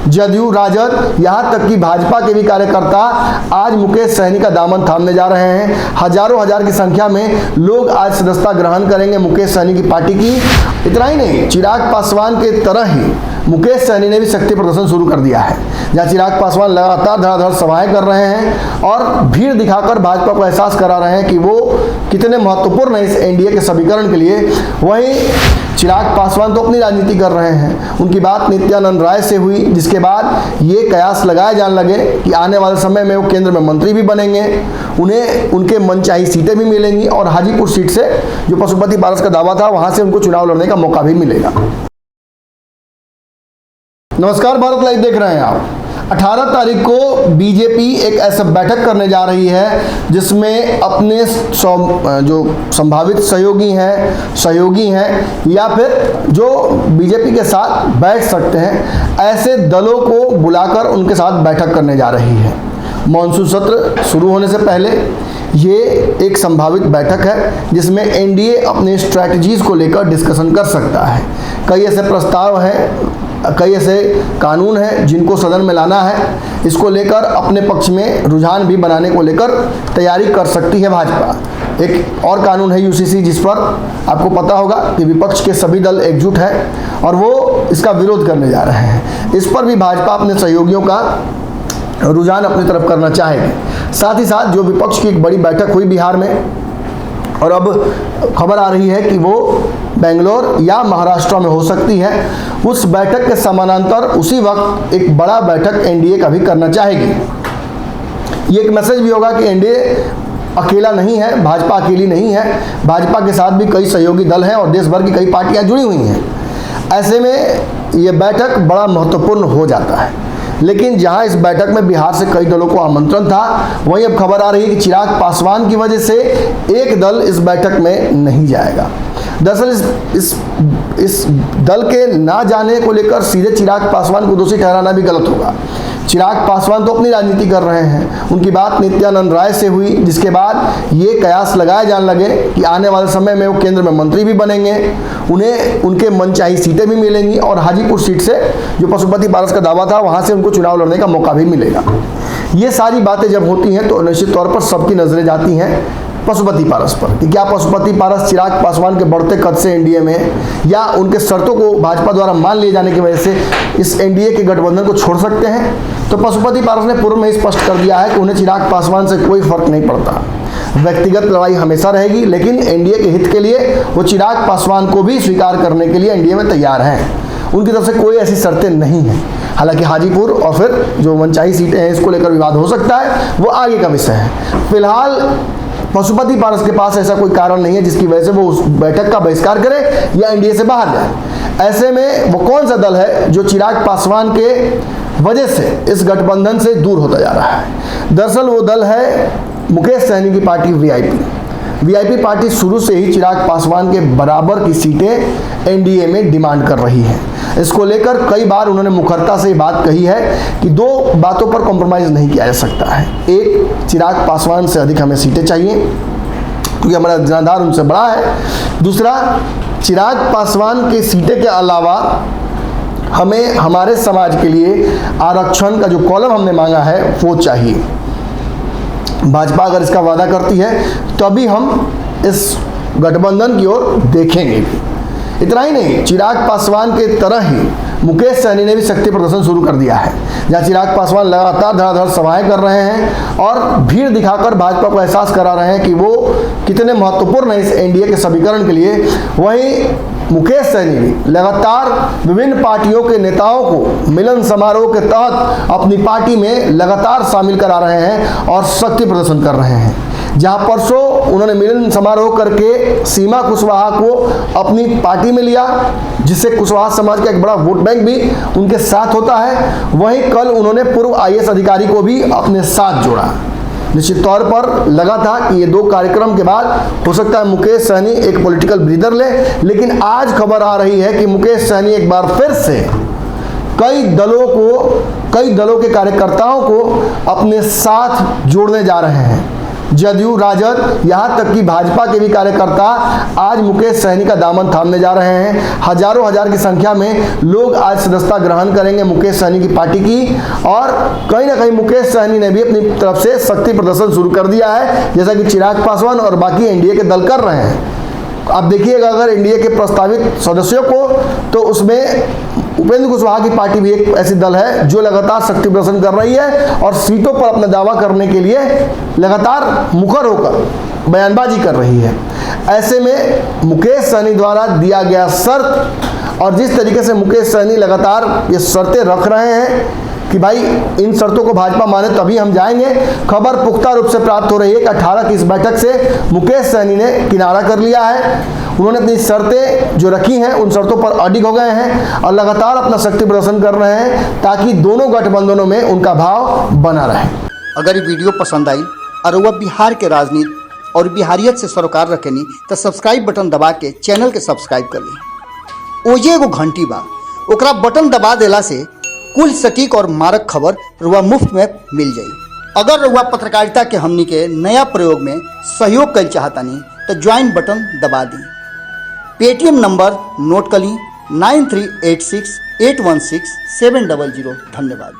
जदयू, राजद, यहाँ तक कि भाजपा के भी कार्यकर्ता आज मुकेश सहनी का दामन थामने जा रहे हैं। हजारों हजार की संख्या में लोग आज सदस्यता ग्रहण करेंगे मुकेश सहनी की पार्टी की। इतना ही नहीं, चिराग पासवान के तरह ही मुकेश सहनी ने भी शक्ति प्रदर्शन शुरू कर दिया है, जहां चिराग पासवान लगातार धड़ाधड़ सभाएं कर रहे हैं और भीड़ दिखाकर भाजपा को एहसास करा रहे हैं कि वो कितने महत्वपूर्ण है इस एनडीए के समीकरण के लिए। वहीं चिराग पासवान तो अपनी राजनीति कर रहे हैं। उनकी बात नित्यानंद राय से हुई, जिसके बाद ये कयास लगाए जाने लगे कि आने वाले समय में वो केंद्र में मंत्री भी बनेंगे, उन्हें उनके मनचाही सीटें भी मिलेंगी और हाजीपुर सीट से जो पशुपति पारस का दावा था वहां से उनको चुनाव लड़ने का मौका भी मिलेगा। नमस्कार, भारत लाइव देख रहे हैं आप। 18 तारीख को बीजेपी एक ऐसा बैठक करने जा रही है जिसमें अपने जो संभावित सहयोगी हैं या फिर जो बीजेपी के साथ बैठ सकते हैं, ऐसे दलों को बुलाकर उनके साथ बैठक करने जा रही है। मॉनसून सत्र शुरू होने से पहले ये एक संभावित बैठक है जिसमें एनडीए अपने स्ट्रैटेजीज को लेकर डिस्कशन कर सकता है। कई ऐसे प्रस्ताव हैं, कई ऐसे कानून हैं जिनको सदन में लाना है। इसको लेकर अपने पक्ष में रुझान भी बनाने को लेकर तैयारी कर सकती है भाजपा। एक और कानून है यूसीसी, जिस पर आपको पता होगा कि विपक्ष के सभी दल एकजुट हैं और वो इसका विरोध करने जा रहे हैं। इस पर भी भाजपा अपने सहयोगियों का रुझान अपनी तरफ करना चाहेगी। साथ ही साथ जो विपक्ष की एक बड़ी बैठक हुई बिहार में और अब खबर आ रही है कि वो बेंगलोर या महाराष्ट्र में हो सकती है, उस बैठक के समानांतर उसी वक्त एक बड़ा बैठक एनडीए का भी करना चाहेगी। ये एक मैसेज भी होगा कि एनडीए अकेला नहीं है, भाजपा अकेली नहीं है, भाजपा के साथ भी कई सहयोगी दल हैं और देश भर की कई पार्टियां जुड़ी हुई हैं। ऐसे में ये बैठक बड़ा महत्वपूर्ण हो जाता है। लेकिन जहां इस बैठक में बिहार से कई दलों को आमंत्रण था, वहीं अब खबर आ रही है कि चिराग पासवान की वजह से एक दल इस बैठक में नहीं जाएगा। दरअसल इस दल के ना जाने को लेकर सीधे चिराग पासवान को दोषी ठहराना भी गलत होगा। चिराग पासवान तो अपनी राजनीति कर रहे हैं। उनकी बात नित्यानंद राय से हुई, जिसके बाद ये कयास लगाए जाने लगे कि आने वाले समय में वो केंद्र में मंत्री भी बनेंगे, उन्हें उनके मनचाही सीटें भी मिलेंगी और हाजीपुर सीट से जो पशुपति पारस का दावा था वहां से उनको चुनाव लड़ने का मौका भी मिलेगा। ये सारी बातें जब होती हैं तो निश्चित तौर पर सबकी नजरें जाती हैं पशुपति पारस पर कि क्या पशुपति पारस चिराग पासवान के बढ़ते कद से एनडीए में या उनके शर्तों को भाजपा द्वारा मान लिए जाने की वजह से इस एनडीए के गठबंधन को छोड़ सकते हैं। तो पशुपति पारस ने पूर्व में स्पष्ट कर दिया है कि उन्हें चिराग पासवान से कोई फर्क नहीं पड़ता, व्यक्तिगत लड़ाई हमेशा रहेगी, लेकिन एनडीए के हित के लिए वो चिराग पासवान को भी स्वीकार करने के लिए एनडीए में तैयार हैं। उनकी तरफ से कोई ऐसी शर्तें नहीं हैं। हालांकि हाजीपुर और फिर जो मनचाही सीटें हैं इसको लेकर विवाद हो सकता है, वो आगे का विषय है। फिलहाल पशुपति पारस के पास ऐसा कोई कारण नहीं है जिसकी वजह से वो उस बैठक का बहिष्कार करे या एनडीए से बाहर जाए। ऐसे में वो कौन सा दल है जो चिराग पासवान के वजह से इस गठबंधन से दूर होता जा रहा है? दरअसल वो दल है मुकेश सहनी की पार्टी वीआईपी पार्टी शुरू से ही चिराग पासवान के बराबर की सीटें एनडीए में डिमांड कर रही है। इसको लेकर कई बार उन्होंने मुखरता से बात कही है कि दो बातों पर कॉम्प्रोमाइज़ नहीं किया जा सकता है। एक, चिराग पासवान से अधिक हमें सीटें चाहिए क्योंकि हमारा जनाधार उनसे बड़ा है। दूसरा, चिराग पासवान के सीटें के अलावा हमें हमारे समाज के लिए आरक्षण का जो कॉलम हमने मांगा है वो चाहिए। भाजपा अगर इसका वादा करती है तभी हम इस गठबंधन की ओर देखेंगे। इतना ही नहीं, चिराग पासवान के तरह ही मुकेश सहनी ने भी शक्ति प्रदर्शन शुरू कर दिया है, जहां चिराग पासवान लगातार धड़ाधड़ सभाएं कर रहे हैं और भीड़ दिखाकर भाजपा को एहसास करा रहे हैं कि वो कितने महत्वपूर्ण है इस एनडीए के समीकरण के लिए। वहीं मुकेश सहनी भी लगातार विभिन्न पार्टियों के नेताओं को मिलन समारोह के तहत अपनी पार्टी में लगातार शामिल करा रहे हैं और शक्ति प्रदर्शन कर रहे हैं। जहां परसों उन्होंने मिलन समारोह करके सीमा कुशवाहा को अपनी पार्टी में लिया, जिससे कुशवाहा समाज का एक बड़ा वोट बैंक भी उनके साथ होता है। वहीं कल उन्होंने पूर्व आईएएस अधिकारी को भी अपने साथ जोड़ा। निश्चित तौर पर लगा था कि ये दो कार्यक्रम के बाद हो सकता है मुकेश सहनी एक पॉलिटिकल ब्रीदर ले, लेकिन आज खबर आ रही है कि मुकेश सहनी एक बार फिर से कई दलों के कार्यकर्ताओं को अपने साथ जोड़ने जा रहे हैं। जदयू, राजद, यहाँ तक कि भाजपा के भी कार्यकर्ता आज मुकेश सहनी का दामन थामने जा रहे हैं। हजारों हजार की संख्या में लोग आज सदस्यता ग्रहण करेंगे मुकेश सहनी की पार्टी की, और कहीं ना कहीं मुकेश सहनी ने भी अपनी तरफ से शक्ति प्रदर्शन शुरू कर दिया है, जैसा कि चिराग पासवान और बाकी एनडीए के दल कर रहे हैं। अब देखिएगा, अगर एनडीए के प्रस्तावित सदस्यों को, तो उसमें उपेंद्र कुशवाहा की पार्टी भी एक ऐसी दल है जो लगातार शक्ति प्रदर्शन कर रही है और सीटों पर अपना दावा करने के लिए लगातार मुखर होकर बयानबाजी कर रही है। ऐसे में मुकेश सहनी द्वारा दिया गया शर्त, और जिस तरीके से मुकेश सहनी लगातार ये शर्तें रख रहे हैं कि भाई इन शर्तों को भाजपा माने तभी हम जाएंगे, खबर पुख्ता रूप से प्राप्त हो रही है कि 18 की इस बैठक से मुकेश सहनी ने किनारा कर लिया है। उन्होंने अपनी शर्तें जो रखी हैं उन शर्तों पर अडिग हो गए हैं और लगातार अपना शक्ति प्रदर्शन कर रहे हैं ताकि दोनों गठबंधनों में उनका भाव बना रहे। अगर ये वीडियो पसंद आई और वह बिहार के राजनीति और बिहारियत से सरोकार रखेनी तो सब्सक्राइब बटन दबा के चैनल के सब्सक्राइब कर ली। ओजे एगो घंटी बा, ओकरा बटन दबा देला से कुल सटीक और मारक खबर रुआ मुफ्त में मिल जाई। अगर रुआ पत्रकारिता के हमनी के नया प्रयोग में सहयोग कर चाहतानी तो ज्वाइन बटन दबा दी। पेटीएम नंबर नोट कर ली 9386816700। धन्यवाद।